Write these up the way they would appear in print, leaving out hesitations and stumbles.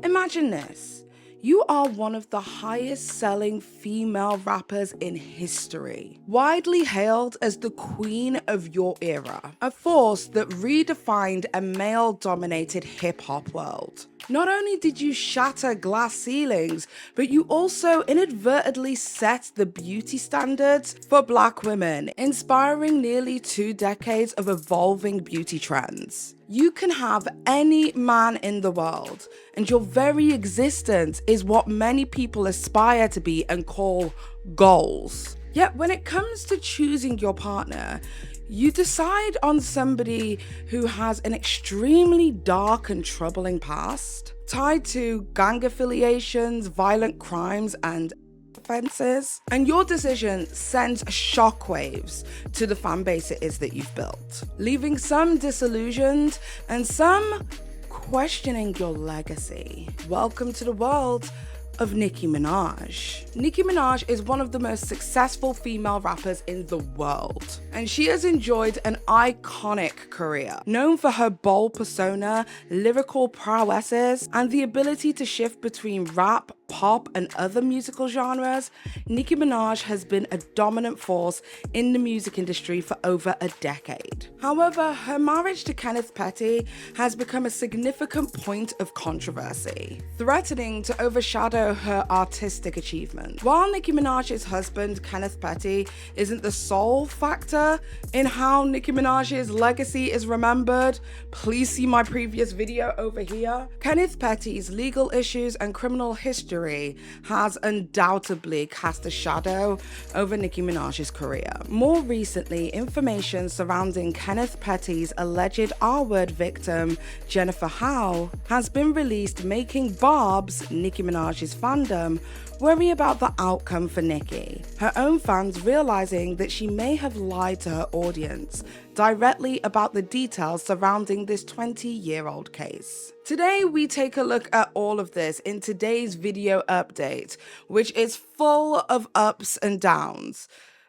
Imagine this. You are one of the highest selling female rappers in history, widely hailed as the queen of your era, a force that redefined a male-dominated hip-hop world. Not only did you shatter glass ceilings, but you also inadvertently set the beauty standards for Black women, inspiring nearly 2 decades of evolving beauty trends. You can have any man in the world, and your very existence is what many people aspire to be and call goals. Yet when it comes to choosing your partner, you decide on somebody who has an extremely dark and troubling past, tied to gang affiliations, violent crimes, and offenses, and your decision sends shockwaves to the fan base it is that you've built, leaving some disillusioned and some questioning your legacy. Welcome to the world of Nicki Minaj. Nicki Minaj is one of the most successful female rappers in the world, and she has enjoyed an iconic career. Known for her bold persona, lyrical prowesses, and the ability to shift between rap, pop, and other musical genres, Nicki Minaj has been a dominant force in the music industry for over a decade. However, her marriage to Kenneth Petty has become a significant point of controversy, threatening to overshadow her artistic achievement. While Nicki Minaj's husband, Kenneth Petty, isn't the sole factor in how Nicki Minaj's legacy is remembered, please see my previous video over here. Kenneth Petty's legal issues and criminal history has undoubtedly cast a shadow over Nicki Minaj's career. More recently, information surrounding Kenneth Petty's alleged R-word victim, Jennifer Hough, has been released, making Barb's, Nicki Minaj's fandom, worry about the outcome for Nicki, her own fans realizing that she may have lied to her audience directly about the details surrounding this 20-year-old case. Today, we take a look at all of this in today's video update, which is full of ups and downs.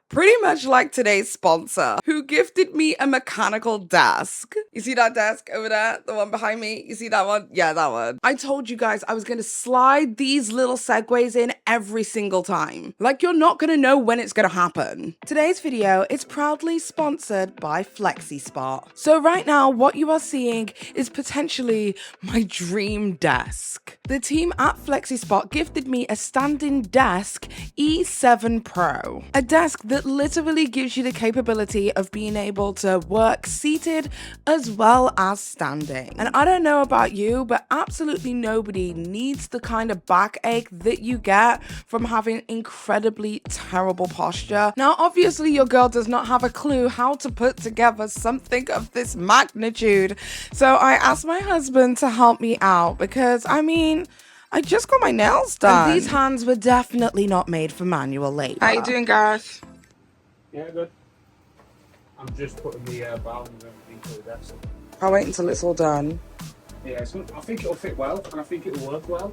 Pretty much like today's sponsor, who gifted me a mechanical desk. You see that desk over there? The one behind me? You see that one? Yeah, that one. I told you guys I was going to slide these little segues in every single time. Like you're not going to know when it's going to happen. Today's video is proudly sponsored by FlexiSpot. So right now, what you are seeing is potentially my dream desk. The team at FlexiSpot gifted me a standing desk E7 Pro. A desk that literally gives you the capability of being able to work seated as well as standing. And I don't know about you, but absolutely nobody needs the kind of backache that you get from having incredibly terrible posture. Now, obviously, your girl does not have a clue how to put together something of this magnitude. So I asked my husband to help me out because, I mean, I just got my nails done. And these hands were definitely not made for manual labor. How you doing, Gareth? Yeah, good. I'm just putting the balance and everything to the desk. I'll wait until it's all done. Yeah, so I think it'll fit well, and I think it'll work well.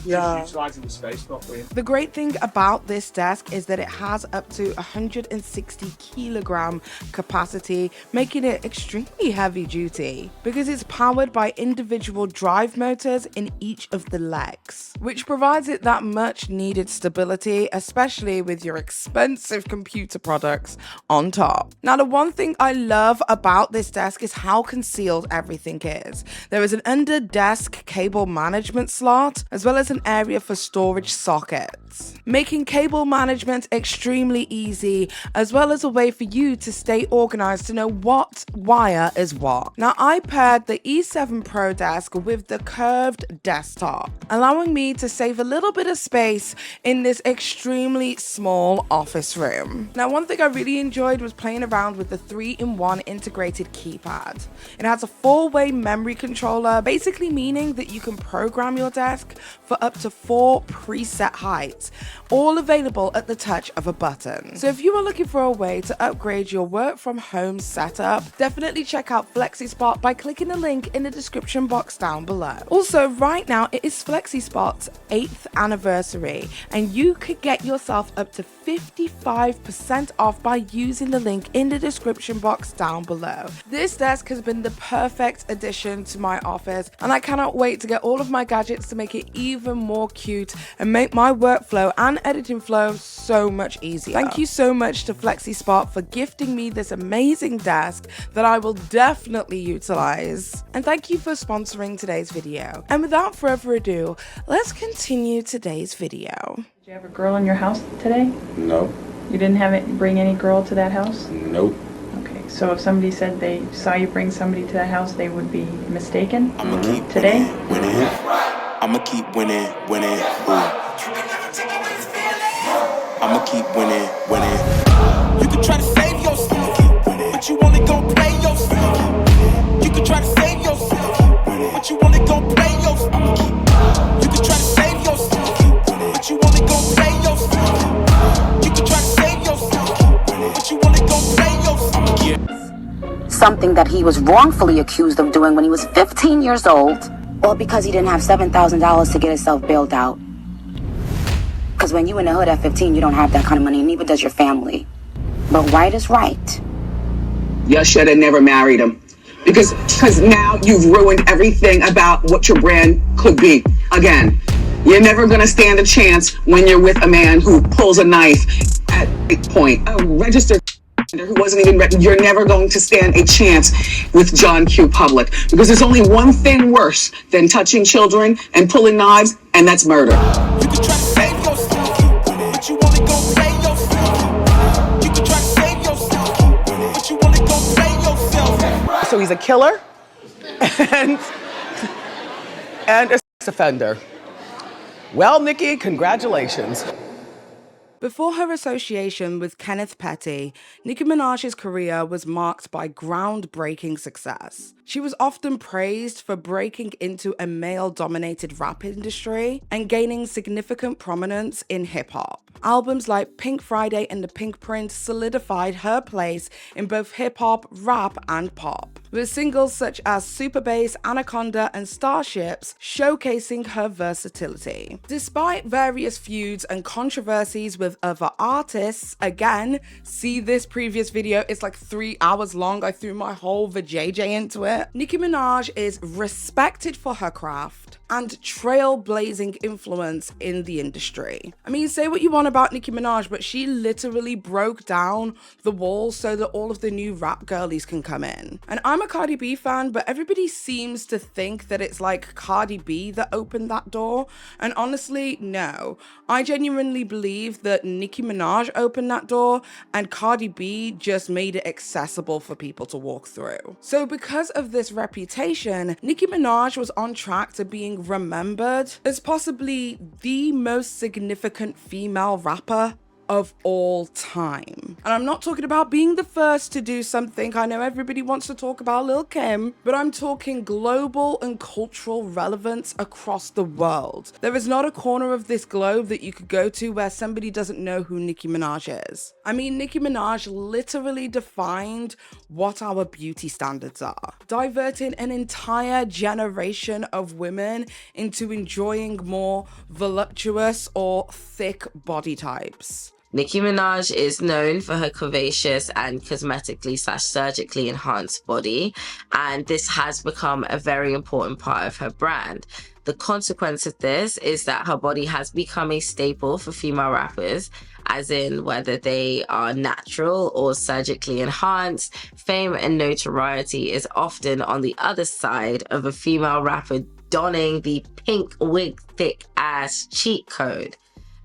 Yeah. Just utilising the space properly. The great thing about this desk is that it has up to 160 kilogram capacity, making it extremely heavy duty because it's powered by individual drive motors in each of the legs, which provides it that much needed stability, especially with your expensive computer products on top. Now, the one thing I love about this desk is how concealed everything is. There is an under desk cable management slot, as well as an area for storage sockets, making cable management extremely easy, as well as a way for you to stay organized to know what wire is what. Now, I paired the E7 Pro desk with the curved desktop, allowing me to save a little bit of space in this extremely small office room. Now, one thing I really enjoyed was playing around with the 3-in-1 integrated keypad. It has a 4-way memory controller, basically meaning that you can program your desk for for up to 4 preset heights, all available at the touch of a button. So if you are looking for a way to upgrade your work from home setup, definitely check out FlexiSpot by clicking the link in the description box down below. Also, right now it is FlexiSpot's 8th anniversary, and you could get yourself up to 55% off by using the link in the description box down below. This desk has been the perfect addition to my office, and I cannot wait to get all of my gadgets to make it even more cute and make my workflow and editing flow so much easier. Thank you so much to FlexiSpot for gifting me this amazing desk that I will definitely utilize. And thank you for sponsoring today's video. And without further ado, let's continue today's video. Did you have a girl in your house today? No. You didn't bring any girl to that house? Nope. Okay, so if somebody said they saw you bring somebody to that house, they would be mistaken? I'ma keep today? winning. I'ma keep winning. I'ma keep winning. You can try to save yourself, but you only gon' play yourself. You can try to save yourself, but you only gon' play yourself. You can try to save yourself, but you only gon' play yourself. You can try to save yourself, but you only gon' play yourself. Something that he was wrongfully accused of doing when he was 15 years old, all because he didn't have $7,000 to get himself bailed out. Because when you in the hood at 15, you don't have that kind of money, neither does your family. But right is right. You should have never married him. Because now you've ruined everything about what your brand could be. Again, you're never going to stand a chance when you're with a man who pulls a knife at a point. A registered who wasn't even ready. You're never going to stand a chance with John Q. Public. Because there's only one thing worse than touching children and pulling knives, and that's murder. You can try to save yourself, but you only gon' play yourself. You can try to save yourself, but you only gon' play yourself. So he's a killer and a sex offender. Well, Nicki, congratulations. Before her association with Kenneth Petty, Nicki Minaj's career was marked by groundbreaking success. She was often praised for breaking into a male-dominated rap industry and gaining significant prominence in hip-hop. Albums like Pink Friday and The Pink Print solidified her place in both hip-hop, rap, and pop, with singles such as Super Bass, Anaconda, and Starships showcasing her versatility. Despite various feuds and controversies with other artists, again, see this previous video, it's like 3 hours long, I threw my whole vajayjay into it. Nicki Minaj is respected for her craft and trailblazing influence in the industry. I mean, say what you want about Nicki Minaj, but she literally broke down the walls so that all of the new rap girlies can come in. And I'm a Cardi B fan, but everybody seems to think that it's like Cardi B that opened that door. And honestly, no. I genuinely believe that Nicki Minaj opened that door and Cardi B just made it accessible for people to walk through. So because of this reputation, Nicki Minaj was on track to being remembered as possibly the most significant female rapper of all time. And I'm not talking about being the first to do something. I know everybody wants to talk about Lil' Kim, but I'm talking global and cultural relevance across the world. There is not a corner of this globe that you could go to where somebody doesn't know who Nicki Minaj is. I mean, Nicki Minaj literally defined what our beauty standards are, diverting an entire generation of women into enjoying more voluptuous or thick body types. Nicki Minaj is known for her curvaceous and cosmetically/surgically enhanced body, and this has become a very important part of her brand. The consequence of this is that her body has become a staple for female rappers, as in whether they are natural or surgically enhanced. Fame and notoriety is often on the other side of a female rapper donning the pink wig thick ass cheat code.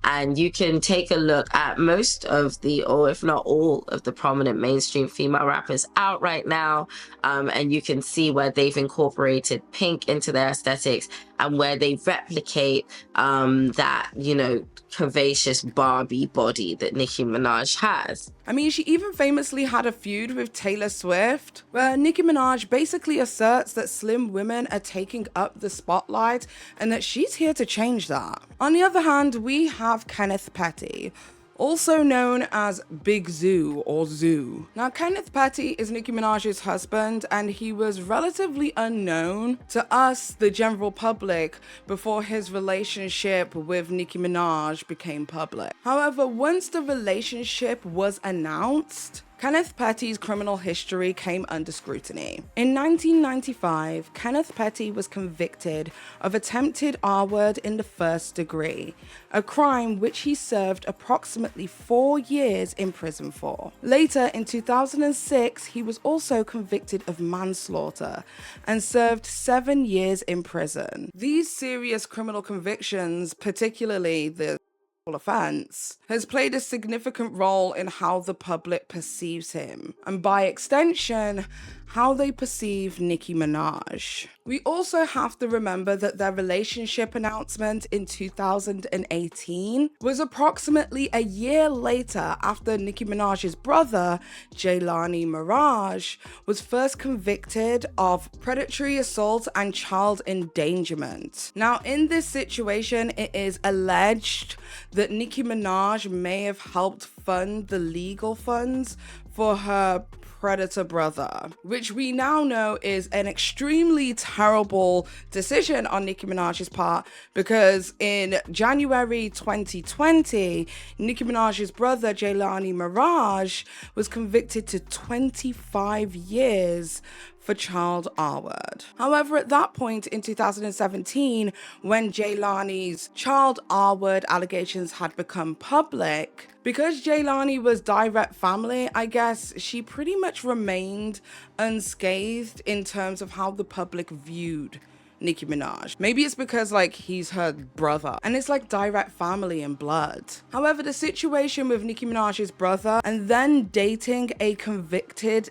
And you can take a look at most of the, or if not all of the prominent mainstream female rappers out right now, and you can see where they've incorporated pink into their aesthetics and where they replicate that, you know, curvaceous Barbie body that Nicki Minaj has. I mean, she even famously had a feud with Taylor Swift, where Nicki Minaj basically asserts that slim women are taking up the spotlight and that she's here to change that. On the other hand, we have Kenneth Petty, also known as Big Zoo or Zoo. Now, Kenneth Petty is Nicki Minaj's husband, and he was relatively unknown to us, the general public, before his relationship with Nicki Minaj became public. However, once the relationship was announced, Kenneth Petty's criminal history came under scrutiny. In 1995, Kenneth Petty was convicted of attempted R-word in the first degree, a crime which he served approximately 4 years in prison for. Later, in 2006, he was also convicted of manslaughter and served 7 years in prison. These serious criminal convictions, particularly the offense, has played a significant role in how the public perceives him, and by extension, how they perceive Nicki Minaj. We also have to remember that their relationship announcement in 2018 was approximately a year later after Nicki Minaj's brother, Jelani Mirage, was first convicted of predatory assault and child endangerment. Now, in this situation, it is alleged that Nicki Minaj may have helped fund the legal funds for her predator brother, which we now know is an extremely terrible decision on Nicki Minaj's part, because in January 2020, Nicki Minaj's brother, Jelani Mirage, was convicted to 25 years for child R-word. However, at that point in 2017, when Jelani's child R-word allegations had become public, because Jelani was direct family, I guess she pretty much remained unscathed in terms of how the public viewed Nicki Minaj. Maybe it's because like he's her brother and it's like direct family and blood. However, the situation with Nicki Minaj's brother and then dating a convicted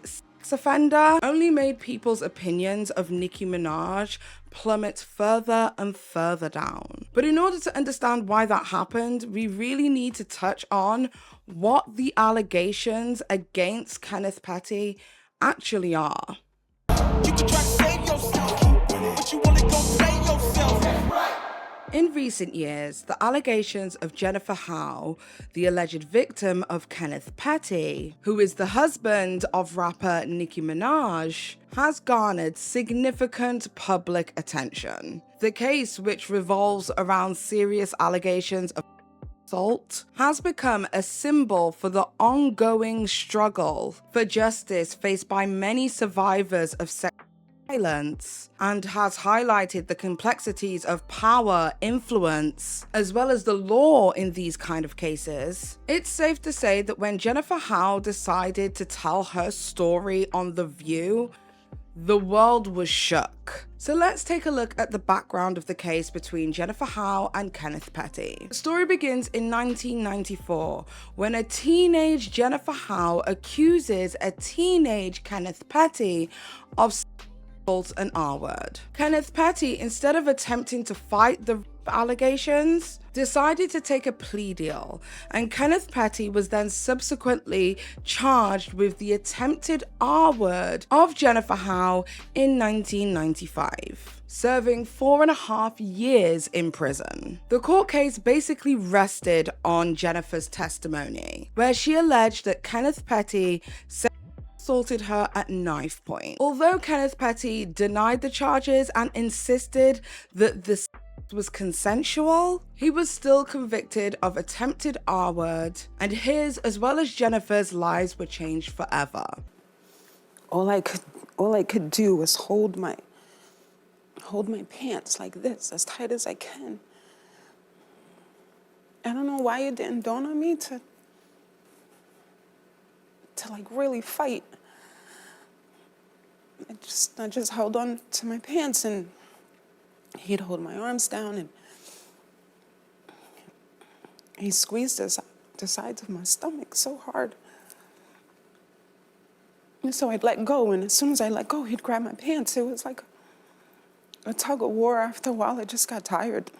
offender only made people's opinions of Nicki Minaj plummet further and further down. But in order to understand why that happened, we really need to touch on what the allegations against Kenneth Petty actually are. You can try to save yourself, but you wanna go play yourself. In recent years, the allegations of Jennifer Hough, the alleged victim of Kenneth Petty, who is the husband of rapper Nicki Minaj, has garnered significant public attention. The case, which revolves around serious allegations of assault, has become a symbol for the ongoing struggle for justice faced by many survivors of sexual violence, and has highlighted the complexities of power, influence, as well as the law in these kind of cases. It's safe to say that when Jennifer Hough decided to tell her story on The View, the world was shook. So let's take a look at the background of the case between Jennifer Hough and Kenneth Petty. The story begins in 1994 when a teenage Jennifer Hough accuses a teenage Kenneth Petty of assault and R-word. Kenneth Petty, instead of attempting to fight the allegations, decided to take a plea deal, and Kenneth Petty was then subsequently charged with the attempted R-word of Jennifer Hough in 1995, serving 4.5 years in prison. The court case basically rested on Jennifer's testimony, where she alleged that Kenneth Petty assaulted her at knife point. Although Kenneth Petty denied the charges and insisted that the was consensual, he was still convicted of attempted R-word, and his as well as Jennifer's lives were changed forever. All I could do was hold my pants like this, as tight as I can. I don't know why it didn't dawn on me to like really fight. I just held on to my pants, and he'd hold my arms down, and he squeezed the sides of my stomach so hard. And so I'd let go, and as soon as I let go, he'd grab my pants. It was like a tug of war. After a while, I just got tired.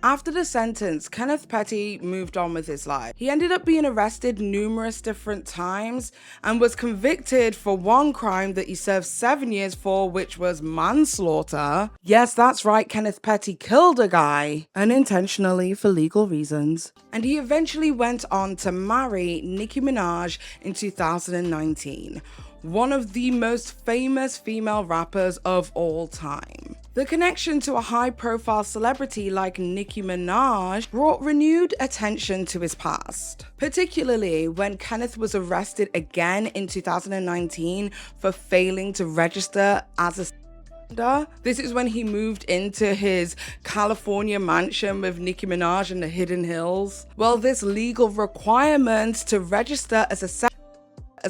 After the sentence, Kenneth Petty moved on with his life. He ended up being arrested numerous different times and was convicted for one crime that he served 7 years for, which was manslaughter. Yes, that's right, Kenneth Petty killed a guy unintentionally for legal reasons. And he eventually went on to marry Nicki Minaj in 2019, one of the most famous female rappers of all time. The connection to a high-profile celebrity like Nicki Minaj brought renewed attention to his past, particularly when Kenneth was arrested again in 2019 for failing to register as a This is when he moved into his California mansion with Nicki Minaj in the Hidden Hills. Well, this legal requirement to register as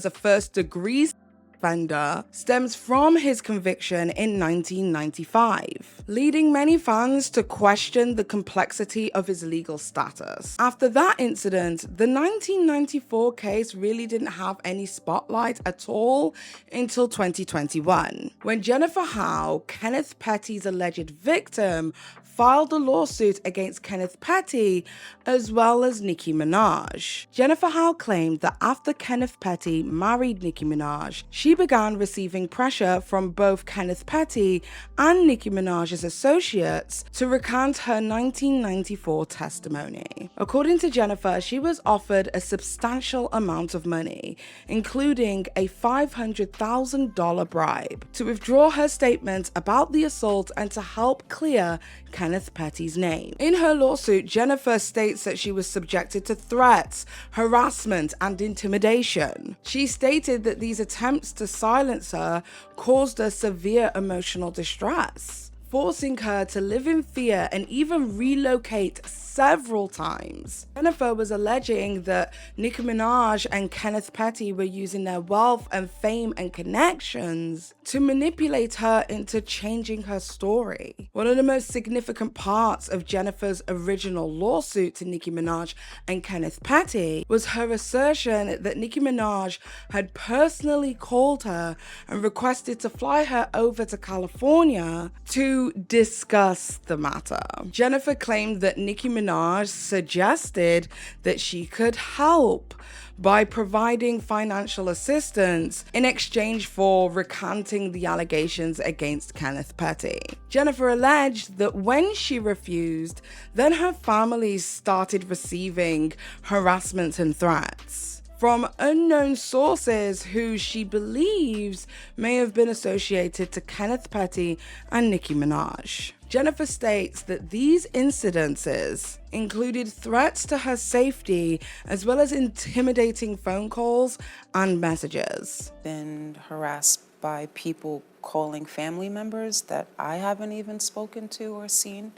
a first-degree offender stems from his conviction in 1995, leading many fans to question the complexity of his legal status. After that incident, the 1994 case really didn't have any spotlight at all until 2021, when Jennifer Hough, Kenneth Petty's alleged victim, filed a lawsuit against Kenneth Petty as well as Nicki Minaj. Jennifer Hough claimed that after Kenneth Petty married Nicki Minaj, she began receiving pressure from both Kenneth Petty and Nicki Minaj's associates to recant her 1994 testimony. According to Jennifer, she was offered a substantial amount of money, including a $500,000 bribe, to withdraw her statement about the assault and to help clear Kenneth Petty's name. In her lawsuit, Jennifer states that she was subjected to threats, harassment, and intimidation. She stated that these attempts to silence her caused her severe emotional distress, forcing her to live in fear and even relocate several times. Jennifer was alleging that Nicki Minaj and Kenneth Petty were using their wealth and fame and connections to manipulate her into changing her story. One of the most significant parts of Jennifer's original lawsuit to Nicki Minaj and Kenneth Petty was her assertion that Nicki Minaj had personally called her and requested to fly her over to California to discuss the matter. Jennifer claimed that Nicki Minaj suggested that she could help by providing financial assistance in exchange for recanting the allegations against Kenneth Petty. Jennifer alleged that when she refused, then her family started receiving harassment and threats from unknown sources who she believes may have been associated to Kenneth Petty and Nicki Minaj. Jennifer states that these incidences included threats to her safety as well as intimidating phone calls and messages. Been harassed by people calling family members that I haven't even spoken to or seen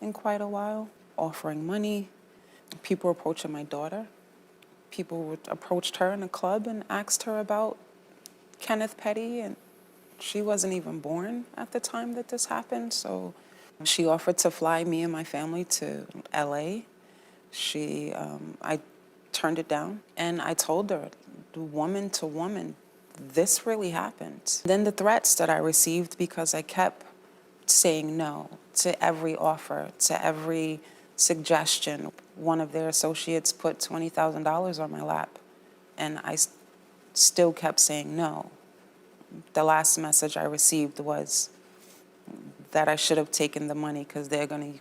in quite a while, offering money. People approaching my daughter. People approached her in a club and asked her about Kenneth Petty, and she wasn't even born at the time that this happened, so she offered to fly me and my family to LA. I turned it down, and I told her, woman to woman, this really happened. Then the threats that I received because I kept saying no to every offer, to every suggestion. One of their associates put $20,000 on my lap, and I still kept saying no. The last message I received was that I should have taken the money because they're going to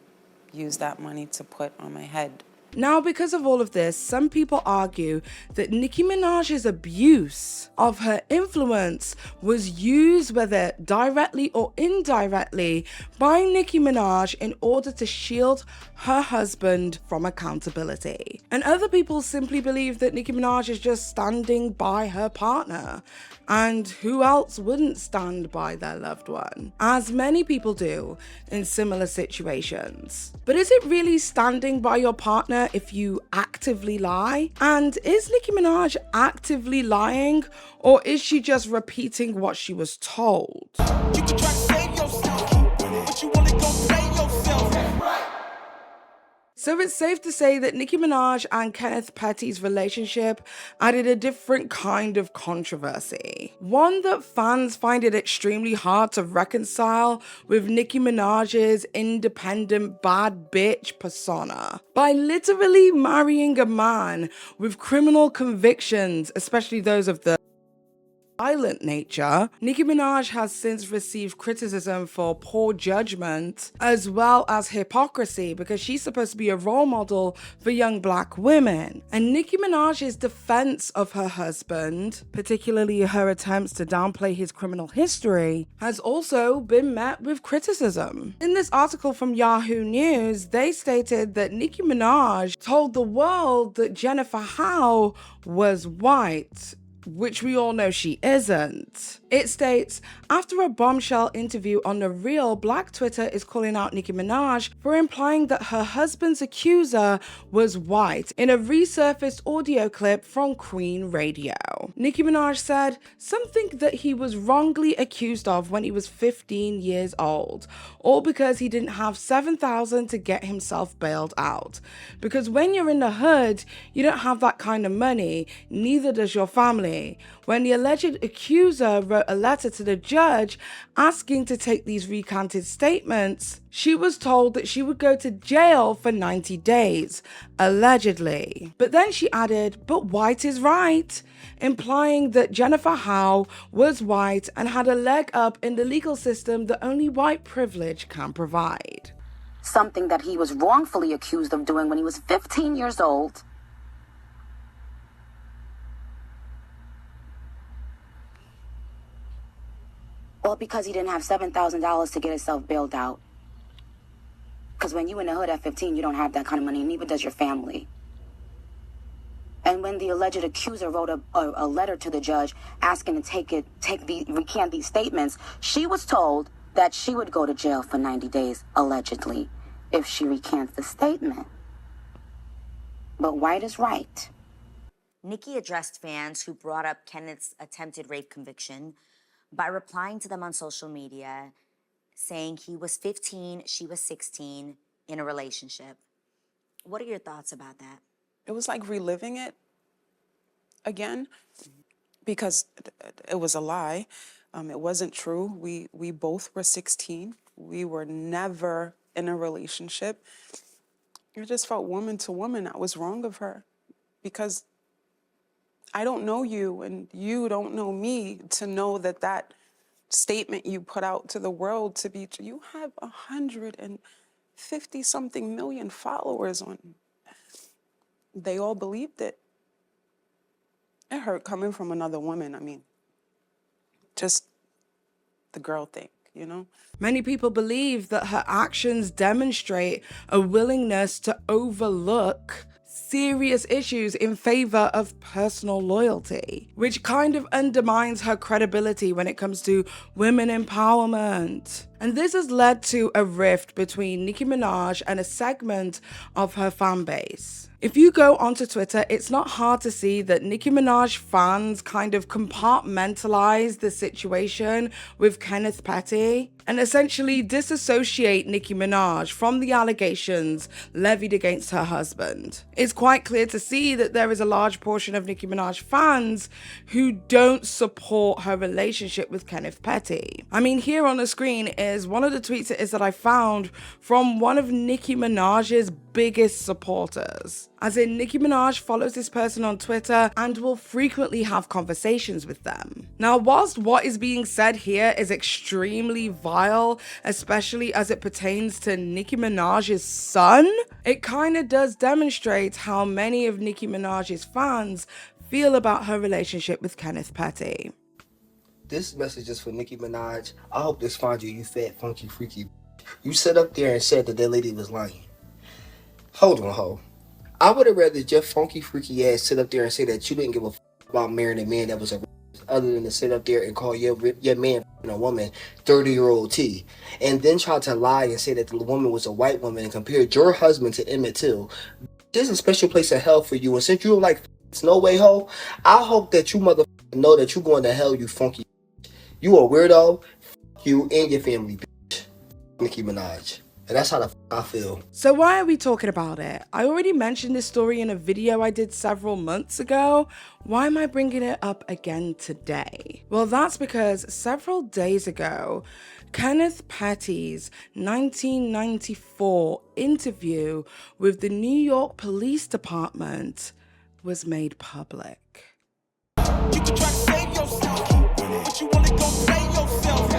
use that money to put on my head. Now, because of all of this, some people argue that Nicki Minaj's abuse of her influence was used, whether directly or indirectly, by Nicki Minaj in order to shield her husband from accountability. And other people simply believe that Nicki Minaj is just standing by her partner. And who else wouldn't stand by their loved one? As many people do in similar situations. But is it really standing by your partner if you actively lie? And is Nicki Minaj actively lying, or is she just repeating what she was told? You can try to save yourself, but you wanna go play yourself. So it's safe to say that Nicki Minaj and Kenneth Petty's relationship added a different kind of controversy. One that fans find it extremely hard to reconcile with Nicki Minaj's independent bad bitch persona. By literally marrying a man with criminal convictions, especially those of the violent nature, Nicki Minaj has since received criticism for poor judgment as well as hypocrisy because she's supposed to be a role model for young black women. And Nicki Minaj's defense of her husband, particularly her attempts to downplay his criminal history, has also been met with criticism. In this article from Yahoo News, they stated that Nicki Minaj told the world that Jennifer Hough was white, which we all know she isn't. It states, after a bombshell interview on The Real, Black Twitter is calling out Nicki Minaj for implying that her husband's accuser was white in a resurfaced audio clip from Queen Radio. Nicki Minaj said, something that he was wrongly accused of when he was 15 years old, all because he didn't have $7,000 to get himself bailed out. Because when you're in the hood, you don't have that kind of money, neither does your family. When the alleged accuser wrote a letter to the judge asking to take these recanted statements, she was told that she would go to jail for 90 days, allegedly. But then she added, but white is right, implying that Jennifer Hough was white and had a leg up in the legal system that only white privilege can provide. Something that he was wrongfully accused of doing when he was 15 years old. All because he didn't have $7,000 to get himself bailed out. Because when you in the hood at 15, you don't have that kind of money, neither does your family. And when the alleged accuser wrote a letter to the judge asking to recant these statements, she was told that she would go to jail for 90 days, allegedly, if she recants the statement. But white is right. Nicki addressed fans who brought up Kenneth's attempted rape conviction by replying to them on social media, saying he was 15, she was 16, in a relationship. What are your thoughts about that? It was like reliving it again because it was a lie. It wasn't true. We both were 16. We were never in a relationship. I just felt woman to woman. I was wrong of her because I don't know you and you don't know me to know that statement you put out to the world to be true. You have 150-something million followers on. They all believed it. It hurt coming from another woman. I mean, just the girl thing, you know? Many people believe that her actions demonstrate a willingness to overlook serious issues in favor of personal loyalty, which kind of undermines her credibility when it comes to women empowerment. And this has led to a rift between Nicki Minaj and a segment of her fan base. If you go onto Twitter, it's not hard to see that Nicki Minaj fans kind of compartmentalize the situation with Kenneth Petty and essentially disassociate Nicki Minaj from the allegations levied against her husband. It's quite clear to see that there is a large portion of Nicki Minaj fans who don't support her relationship with Kenneth Petty. I mean, here on the screen is one of the tweets that I found from one of Nicki Minaj's biggest supporters. As in, Nicki Minaj follows this person on Twitter and will frequently have conversations with them. Now, whilst what is being said here is extremely vile, especially as it pertains to Nicki Minaj's son, it kind of does demonstrate how many of Nicki Minaj's fans feel about her relationship with Kenneth Petty. This message is for Nicki Minaj. I hope this finds you, you fat, funky, freaky. You sat up there and said that lady was lying. Hold on, ho. I would have rather your funky, freaky ass sit up there and say that you didn't give a f about marrying a man that was a other than to sit up there and call your man a woman 30-year-old T. And then try to lie and say that the woman was a white woman and compared your husband to Emmett Till. There's a special place of hell for you. And since you're like, it's no way, ho, I hope that you motherfucker know that you're going to hell, you funky. You a weirdo. F you and your family, bitch. Nicki Minaj. And that's how the I feel. So why are we talking about it? I already mentioned this story in a video I did several months ago. Why am I bringing it up again today? Well, that's because several days ago, Kenneth Petty's 1994 interview with the New York Police Department was made public. You can try to save yourself, but you wanna go play yourself.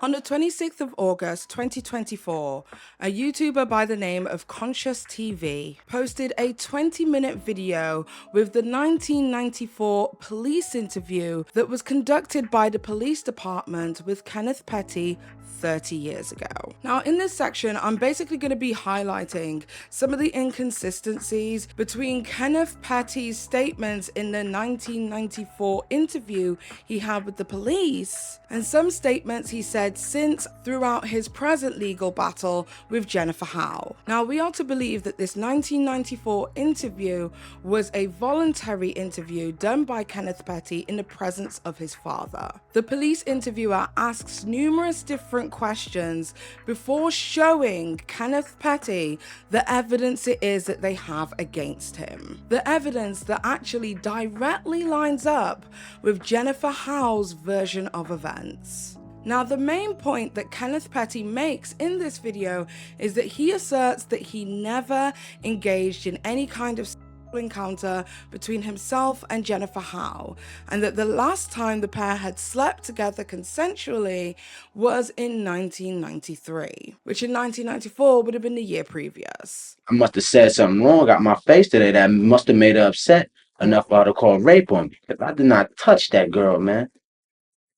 On the 26th of August 2024, a YouTuber by the name of Conscious TV posted a 20-minute video with the 1994 police interview that was conducted by the police department with Kenneth Petty 30 years ago. Now, in this section, I'm basically going to be highlighting some of the inconsistencies between Kenneth Petty's statements in the 1994 interview he had with the police and some statements he said since throughout his present legal battle with Jennifer Hough. Now, we are to believe that this 1994 interview was a voluntary interview done by Kenneth Petty in the presence of his father. The police interviewer asks numerous different questions before showing Kenneth Petty the evidence it is that they have against him. The evidence that actually directly lines up with Jennifer Hough's version of events. Now, the main point that Kenneth Petty makes in this video is that he asserts that he never engaged in any kind of encounter between himself and Jennifer Hough, and that the last time the pair had slept together consensually was in 1993, which in 1994 would have been the year previous. I must have said something wrong, got my face today that must have made her upset enough for her to call rape on me. Because I did not touch that girl, man.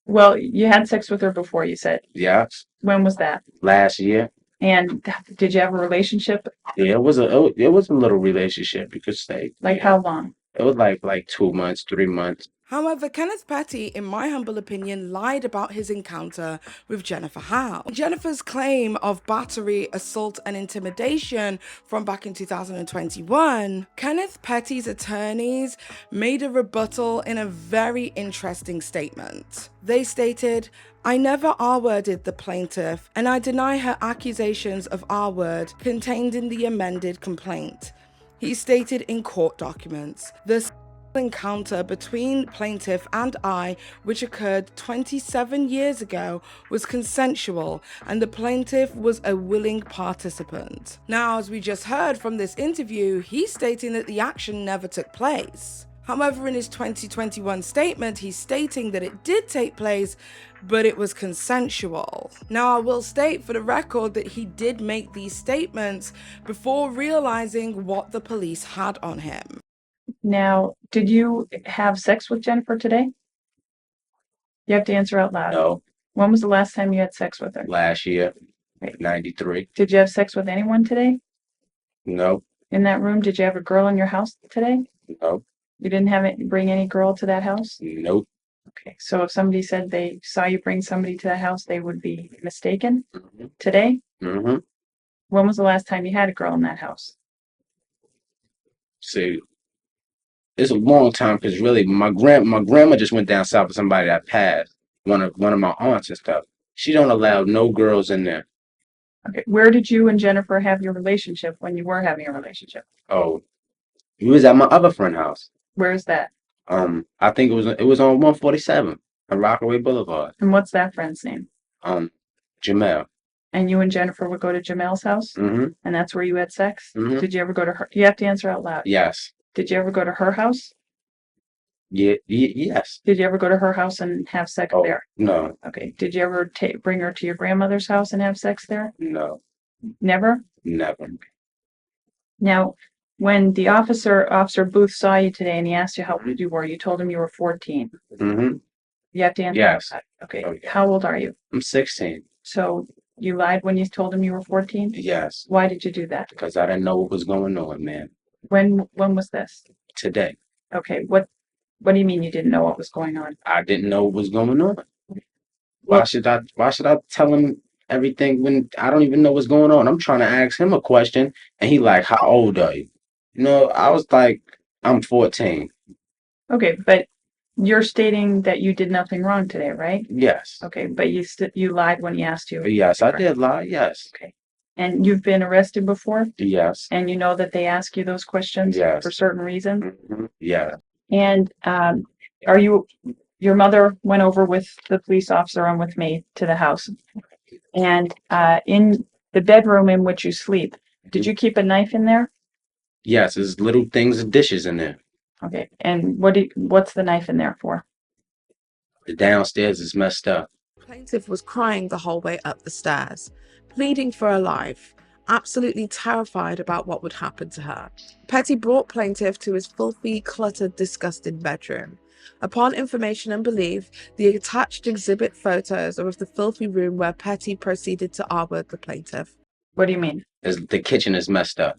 Well, you had sex with her before, you said. Yeah. When was that? Last year. And did you have a relationship? Yeah, it was a little relationship, you could say. Like how long? It was like 2 months, 3 months. However, Kenneth Petty, in my humble opinion, lied about his encounter with Jennifer Hough. Jennifer's claim of battery, assault, and intimidation from back in 2021, Kenneth Petty's attorneys made a rebuttal in a very interesting statement. They stated, "I never R-worded the plaintiff, and I deny her accusations of R-word contained in the amended complaint." He stated in court documents, "The encounter between plaintiff and I, which occurred 27 years ago, was consensual and the plaintiff was a willing participant." Now, as we just heard from this interview, he's stating that the action never took place. However, in his 2021 statement, he's stating that it did take place, but it was consensual. Now, I will state for the record that he did make these statements before realizing what the police had on him. Now, did you have sex with Jennifer today? You have to answer out loud. No. When was the last time you had sex with her? Last year. 93. Did you have sex with anyone today? No. In that room, did you have a girl in your house today? No. You didn't bring any girl to that house? Nope. Okay, so if somebody said they saw you bring somebody to the house, they would be mistaken? Mm-hmm. Today? Mm-hmm. When was the last time you had a girl in that house? See, it's a long time because really my grandma just went down south with somebody that passed. One of my aunts and stuff. She don't allow no girls in there. Okay, where did you and Jennifer have your relationship when you were having a relationship? Oh, we was at my other friend's house. Where's that? I think it was on 147 on Rockaway Boulevard. And what's that friend's name? Jamel. And you and Jennifer would go to Jamel's house? Mm-hmm. And that's where you had sex? Mm-hmm. Did you ever go to her? You have to answer out loud. Yes. Did you ever go to her house? Yeah. Yes. Did you ever go to her house and have sex there? No. Okay. Did you ever bring her to your grandmother's house and have sex there? No. Never? Never. Now, when the Officer Booth saw you today and he asked you how old you were, you told him you were 14. Mm-hmm. You have to answer. Yes. Okay. Oh, yeah. How old are you? I'm 16. So you lied when you told him you were 14? Yes. Why did you do that? Because I didn't know what was going on, man. When was this? Today. Okay. What do you mean you didn't know what was going on? I didn't know what was going on. Why should I tell him everything when I don't even know what's going on? I'm trying to ask him a question and he like, how old are you? You know, I was like, I'm 14. Okay, but you're stating that you did nothing wrong today, right? Yes. Okay, but you lied when he asked you. Yes, I did lie. Yes. Okay. And you've been arrested before? Yes. And you know that they ask you those questions Yes. for certain reasons? Yeah. And your mother went over with the police officer and with me to the house. And in the bedroom in which you sleep, did you keep a knife in there? Yes, there's little things and dishes in there. Okay. And what's the knife in there for? The downstairs is messed up. Plaintiff was crying the whole way up the stairs, pleading for her life, absolutely terrified about what would happen to her. Petty brought plaintiff to his filthy, cluttered, disgusting bedroom. Upon information and belief, the attached exhibit photos are of the filthy room where Petty proceeded to arbor the plaintiff. What do you mean? The kitchen is messed up.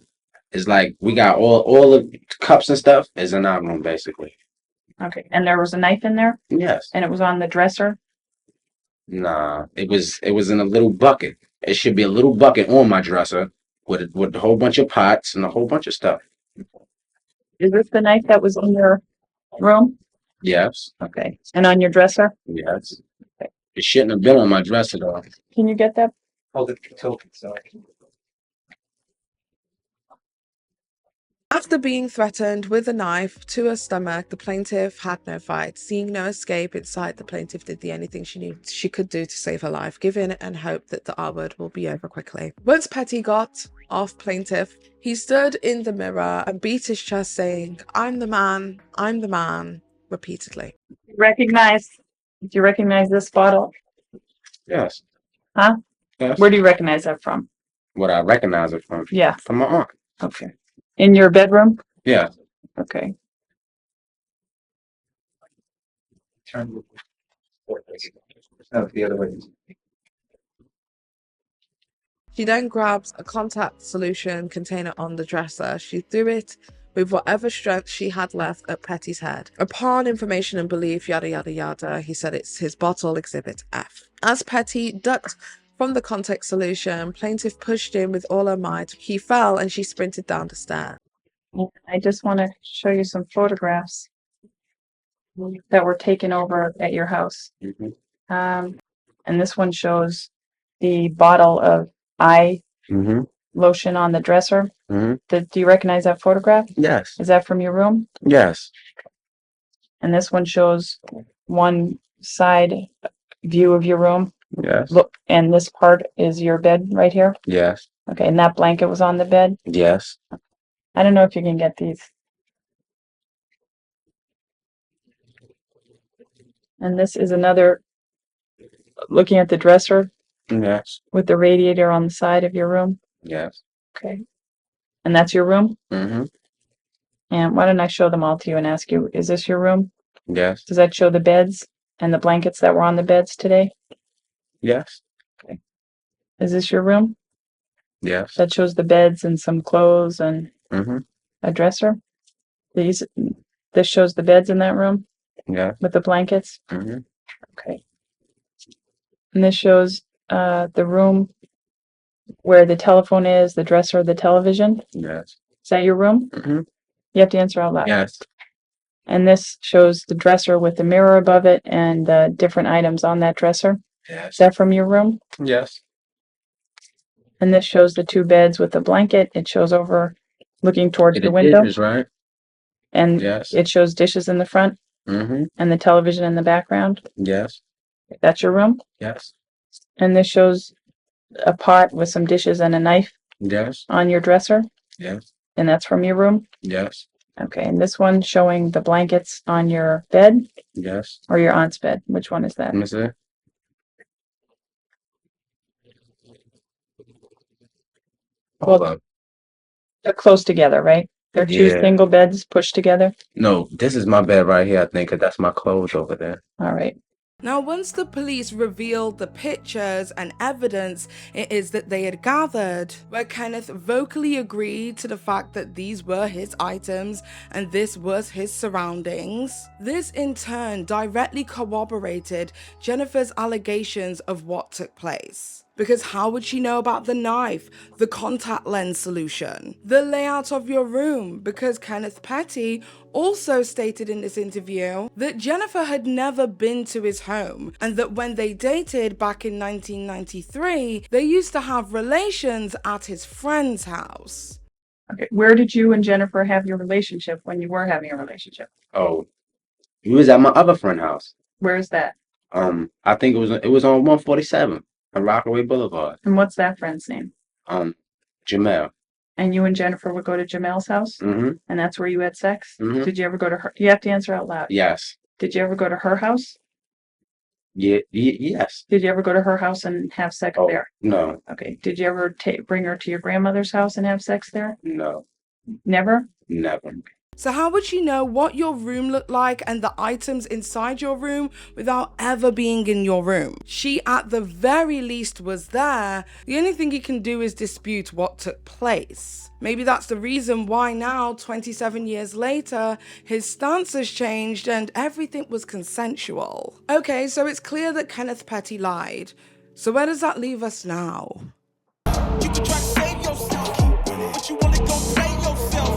It's like we got all the cups and stuff is in our room basically. Okay. And there was a knife in there? Yes. And it was on the dresser? Nah, it was in a little bucket. It should be a little bucket on my dresser with a whole bunch of pots and a whole bunch of stuff. Is this the knife that was in your room? Yes. Okay. And on your dresser? Yes. Okay. It shouldn't have been on my dresser though. Can you get that? Hold it, sorry. After being threatened with a knife to her stomach, the plaintiff had no fight. Seeing no escape inside, the plaintiff did the only thing she could do to save her life, give in and hope that the R word will be over quickly. Once Petty got off plaintiff, he stood in the mirror and beat his chest saying, I'm the man, repeatedly. Do you recognize this bottle? Yes. Huh? Yes. Where do you recognize that from? What I recognize it from? Yeah. From my aunt. Okay. In your bedroom? Yeah. Okay. Turn the other way. She then grabs a contact solution container on the dresser. She threw it with whatever strength she had left at Petty's head. Upon information and belief, yada yada yada, he said it's his bottle, exhibit F. As Petty ducked from the contact solution, plaintiff pushed him with all her might. He fell and she sprinted down the stairs. I just want to show you some photographs that were taken over at your house. And this one shows the bottle of eye lotion on the dresser. Do you recognize that photograph? Yes. Is that from your room? Yes. And this one shows one side view of your room. Yes. Look, and this part is your bed right here. Yes. Okay, and that blanket was on the bed. Yes. I don't know if you can get these. And this is another, looking at the dresser. Yes. With the radiator on the side of your room. Yes. Okay. And that's your room? Mm-hmm. And why don't I show them all to you and ask you, is this your room? Yes. Does that show the beds and the blankets that were on the beds today? Yes. Okay. Is this your room? Yes. That shows the beds and some clothes and a dresser? This shows the beds in that room? Yeah. With the blankets? Okay. And this shows the room where the telephone is, the dresser, the television? Yes. Is that your room? You have to answer out loud. Yes. And this shows the dresser with the mirror above it and different items on that dresser? Yes. Is that from your room? Yes. And this shows the two beds with the blanket. It shows over looking towards the window. Is right. And yes. It shows dishes in the front. And the television in the background. Yes. That's your room? Yes. And this shows a pot with some dishes and a knife. Yes. On your dresser. Yes. And that's from your room? Yes. Okay. And this one showing the blankets on your bed? Yes. Or your aunt's bed? Which one is that? Let me see. Well, they're close together, right? They're two single beds pushed together? No, this is my bed right here, I think, 'cause that's my clothes over there. All right. Now, once the police revealed the pictures and evidence it is that they had gathered, where Kenneth vocally agreed to the fact that these were his items and this was his surroundings, this in turn directly corroborated Jennifer's allegations of what took place. Because how would she know about the knife, the contact lens solution, the layout of your room? Because Kenneth Petty also stated in this interview that Jennifer had never been to his home, and that when they dated back in 1993, they used to have relations at his friend's house. Okay, where did you and Jennifer have your relationship when you were having a relationship? Oh, we was at my other friend's house. Where is that? I think it was on 147 on Rockaway Boulevard. And what's that friend's name? Jamel. And you and Jennifer would go to Jamel's house? Mm-hmm. And that's where you had sex? Mm-hmm. Did you ever go to her? You have to answer out loud. Yes. Did you ever go to her house? Yeah. Yes. Did you ever go to her house and have sex there? No. Okay. Did you ever bring her to your grandmother's house and have sex there? No. Never? Never. So how would she know what your room looked like and the items inside your room without ever being in your room? She at the very least was there. The only thing he can do is dispute what took place. Maybe that's the reason why now, 27 years later, his stance has changed and everything was consensual. Okay, so it's clear that Kenneth Petty lied. So where does that leave us now? You can try to save yourself, but you wanna go play yourself.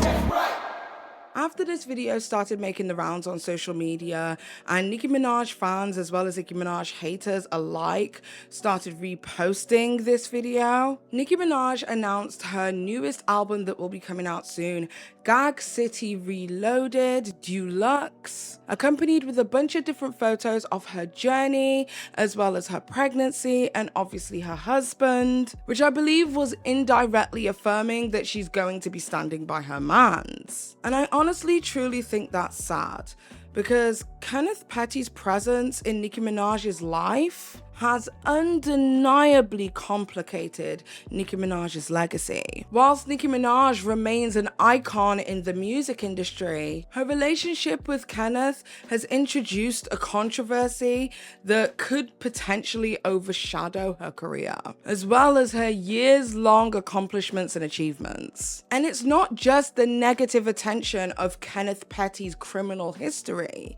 After this video started making the rounds on social media and Nicki Minaj fans as well as Nicki Minaj haters alike started reposting this video, Nicki Minaj announced her newest album that will be coming out soon, Gag City Reloaded Deluxe, accompanied with a bunch of different photos of her journey as well as her pregnancy and obviously her husband, which I believe was indirectly affirming that she's going to be standing by her mans. And I honestly truly think that's sad, because Kenneth Petty's presence in Nicki Minaj's life has undeniably complicated Nicki Minaj's legacy. Whilst Nicki Minaj remains an icon in the music industry, her relationship with Kenneth has introduced a controversy that could potentially overshadow her career, as well as her years-long accomplishments and achievements. And it's not just the negative attention of Kenneth Petty's criminal history.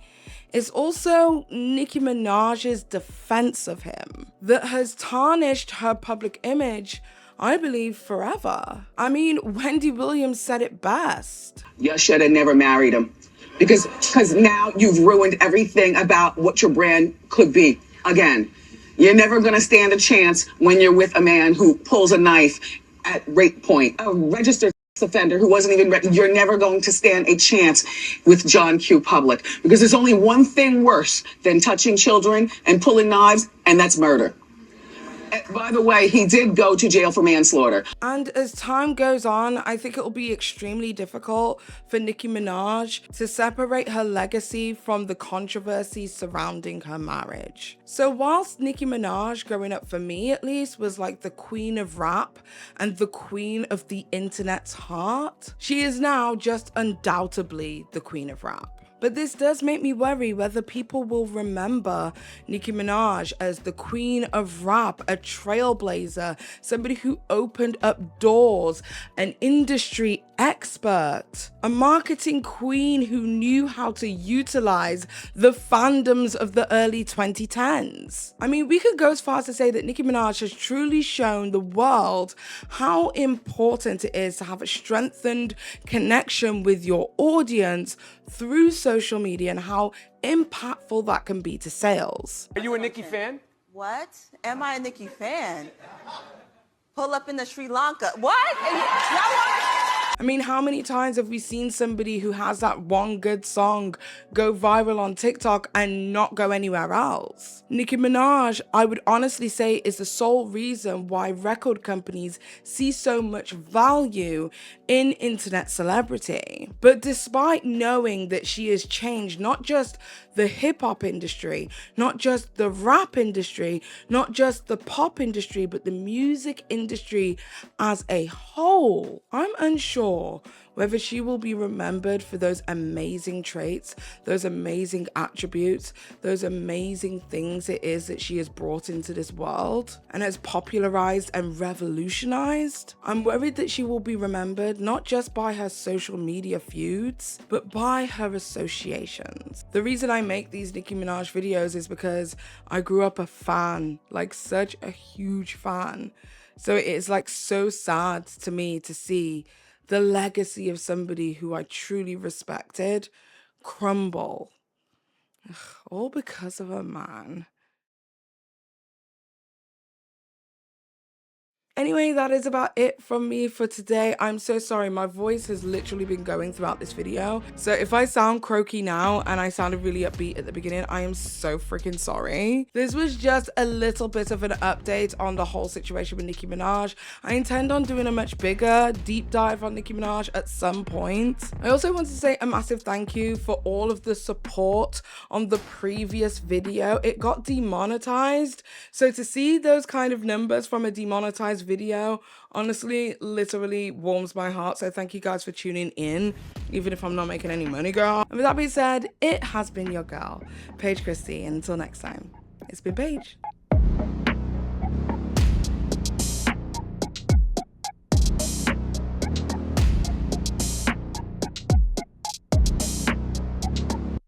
It's also Nicki Minaj's defense of him that has tarnished her public image, I believe, forever. I mean, Wendy Williams said it best. You should have never married him because now you've ruined everything about what your brand could be. Again, you're never going to stand a chance when you're with a man who pulls a knife at rape point, a registered offender who wasn't even you're never going to stand a chance with John Q. Public, because there's only one thing worse than touching children and pulling knives, and that's murder. By the way, he did go to jail for manslaughter. And as time goes on, I think it'll be extremely difficult for Nicki Minaj to separate her legacy from the controversies surrounding her marriage. So whilst Nicki Minaj, growing up for me at least, was like the queen of rap and the queen of the internet's heart, she is now just undoubtedly the queen of rap. But this does make me worry whether people will remember Nicki Minaj as the queen of rap, a trailblazer, somebody who opened up doors, an industry expert, a marketing queen who knew how to utilize the fandoms of the early 2010s. I mean, we could go as far as to say that Nicki Minaj has truly shown the world how important it is to have a strengthened connection with your audience through social media and how impactful that can be to sales. Are you a Nicki fan? What? Am I a Nicki fan? Pull up in the Sri Lanka. What? I mean, how many times have we seen somebody who has that one good song go viral on TikTok and not go anywhere else? Nicki Minaj, I would honestly say, is the sole reason why record companies see so much value in internet celebrity. But despite knowing that she has changed not just the hip-hop industry, not just the rap industry, not just the pop industry, but the music industry as a whole, I'm unsure sure whether she will be remembered for those amazing traits, those amazing attributes, those amazing things it is that she has brought into this world and has popularized and revolutionized. I'm worried that she will be remembered not just by her social media feuds, but by her associations. The reason I make these Nicki Minaj videos is because I grew up a fan, like such a huge fan. So it is like so sad to me to see the legacy of somebody who I truly respected crumble. Ugh, all because of a man. Anyway, that is about it from me for today. I'm so sorry, my voice has literally been going throughout this video. So if I sound croaky now and I sounded really upbeat at the beginning, I am so freaking sorry. This was just a little bit of an update on the whole situation with Nicki Minaj. I intend on doing a much bigger deep dive on Nicki Minaj at some point. I also want to say a massive thank you for all of the support on the previous video. It got demonetized. So to see those kind of numbers from a demonetized video honestly literally warms my heart. So thank you guys for tuning in, even if I'm not making any money, girl. And with that being said, it has been your girl, Paige Christie, and until next time, it's been Paige.